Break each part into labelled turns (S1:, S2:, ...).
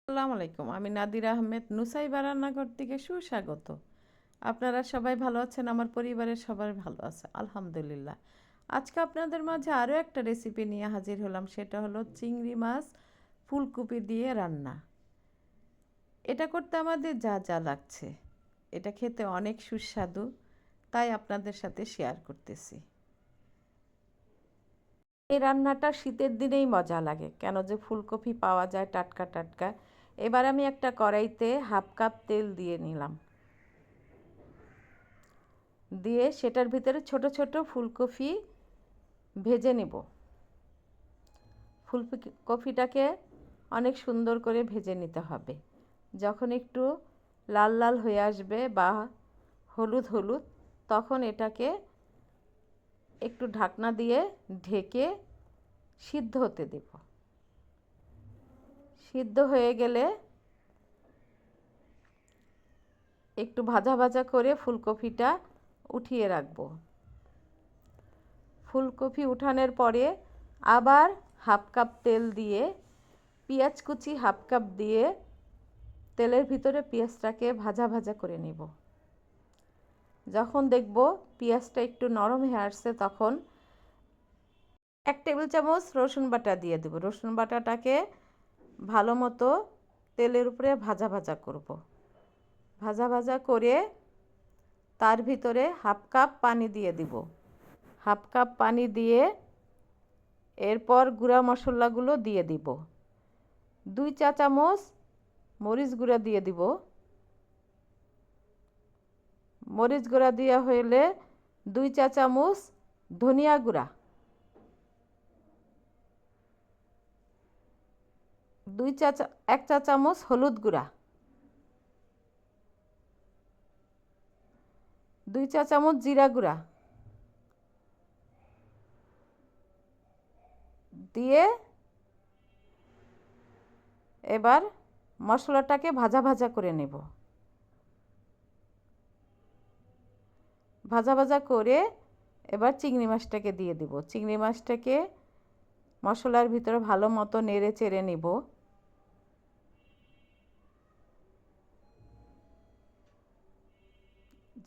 S1: আসসালামু আলাইকুম। আমি নাদিরা আহমেদ নুসাইবা রান্নাঘর থেকে সুস্বাগত। আপনারা সবাই ভালো আছেন? আমার পরিবারের সবাই ভালো আছে আলহামদুলিল্লাহ। আজকে আপনাদের মাঝে আরও একটা রেসিপি নিয়ে হাজির হলাম, সেটা হলো চিংড়ি মাছ ফুলকপি দিয়ে রান্না। এটা করতে আমাদের যা যা লাগছে, এটা খেতে অনেক সুস্বাদু, তাই আপনাদের সাথে শেয়ার করতেছি। এই রান্নাটা শীতের দিনেই মজা লাগে, কেন যে ফুলকপি পাওয়া যায় টাটকা টাটকা। এবার আমি একটা কড়াইতে হাফ কাপ তেল দিয়ে নিলাম, দিয়ে সেটার ভিতরে ছোট ছোট ফুলকপি ভেজে নেব। ফুলকপিটাকে অনেক সুন্দর করে ভেজে নিতে হবে। যখন একটু লাল লাল হয়ে আসবে বা হলুদ হলুদ, তখন এটাকে একটু ঢাকনা দিয়ে ঢেকে সিদ্ধ হতে দেব। সিদ্ধ হয়ে গেলে একটু ভাজা ভাজা করে ফুলকপিটা উঠিয়ে রাখবো। ফুলকপি উঠানোর পরে আবার হাফ কাপ তেল দিয়ে পেঁয়াজ কুচি হাফ কাপ দিয়ে তেলের ভিতরে পেঁয়াজটাকে ভাজা ভাজা করে নেব। যখন দেখব পেঁয়াজটা একটু নরম হয়ে আসছে, তখন 1 টেবিল চামচ রসুন বাটা দিয়ে দেব। রসুন বাটাটাকে ভালো মতো তেলের উপরে ভাজা ভাজা করব। ভাজা ভাজা করে তার ভিতরে হাফ কাপ পানি দিয়ে দিব। হাফ কাপ পানি দিয়ে এরপর গুঁড়া মশলাগুলো দিয়ে দিব। 2 চা চামচ মরিচ গুঁড়া দিয়ে দিব। মরিচ গুঁড়া দেওয়া হলে 2 চা চামচ ধনিয়া গুঁড়া, 1 চা চামচ হলুদ গুঁড়া, 2 চা চামচ জিরা গুঁড়া দিয়ে এবার মশলাটাকে ভাজা ভাজা করে নেব। ভাজা ভাজা করে এবার চিংড়ি মাছটাকে দিয়ে দেব। চিংড়ি মাছটাকে মশলার ভিতরে ভালো মতো নেড়ে চেড়ে নেব।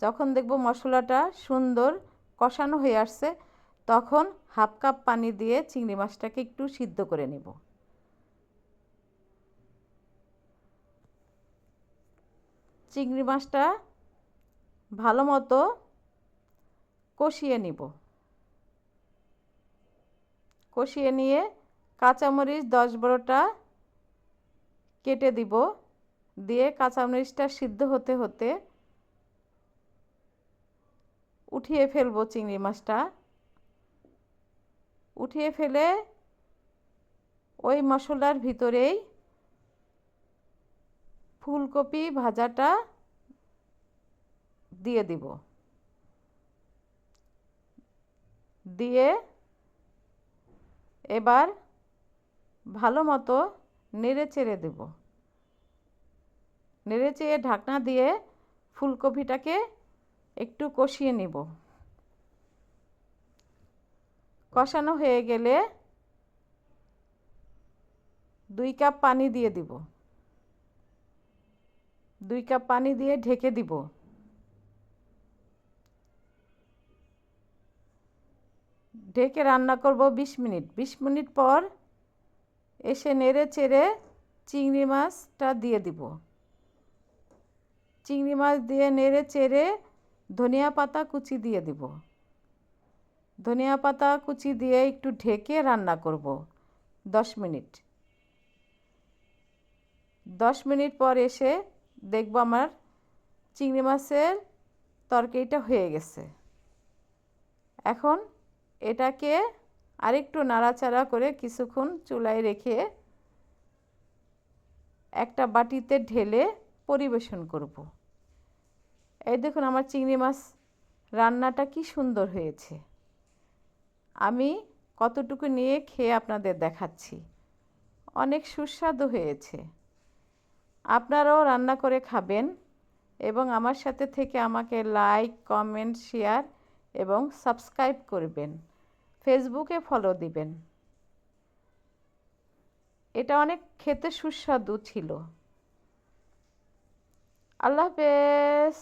S1: যখন দেখব মশলাটা সুন্দর কষানো হয়ে আসছে, তখন হাফ কাপ পানি দিয়ে চিংড়ি মাছটাকে একটু সিদ্ধ করে নেব। চিংড়ি মাছটা ভালো মতো কষিয়ে নিব। কষিয়ে নিয়ে কাঁচামরিচ 10-12টা কেটে দিব। দিয়ে কাঁচামরিচটা সিদ্ধ হতে হতে উঠিয়ে ফেলবো চিংড়ি মাছটা। উঠিয়ে ফেলে ওই মশলার ভিতরেই ফুলকপি ভাজাটা দিয়ে দিব। দিয়ে এবার ভালো মতো নেড়ে চেড়ে দেব। নেড়ে চেড়ে ঢাকনা দিয়ে ফুলকপিটাকে একটু কষিয়ে নেব। কষানো হয়ে গেলে 2 কাপ পানি দিয়ে দিব। 2 কাপ পানি দিয়ে ঢেকে দিব। ঢেকে রান্না করব 20 মিনিট। 20 মিনিট পর এসে নেড়ে চেড়ে চিংড়ি মাছটা দিয়ে দিব। চিংড়ি মাছ দিয়ে নেড়ে চেড়ে ধনিয়া পাতা কুচি দিয়ে দিব। ধনিয়া পাতা কুচি দিয়ে একটু ঢেকে রান্না করব 10 মিনিট। 10 মিনিট পর এসে দেখব আমার চিংড়ি মাছের তরকারিটা হয়ে গেছে। এখন এটাকে আরেকটু নাড়াচাড়া করে কিছুক্ষণ চুলায় রেখে একটা বাটিতে ঢেলে পরিবেশন করব। এই দেখুন আমার চিংড়ি মাছ রান্নাটা কি সুন্দর হয়েছে। আমি কতটুকু নিয়ে খেয়ে আপনাদের দেখাচ্ছি। অনেক সুস্বাদু হয়েছে। আপনারাও রান্না করে খাবেন এবং আমার সাথে থেকে আমাকে লাইক, কমেন্ট, শেয়ার এবং সাবস্ক্রাইব করবেন। ফেসবুকে ফলো দিবেন। এটা অনেক খেতে সুস্বাদু ছিল। আল্লাহ হাফেজ।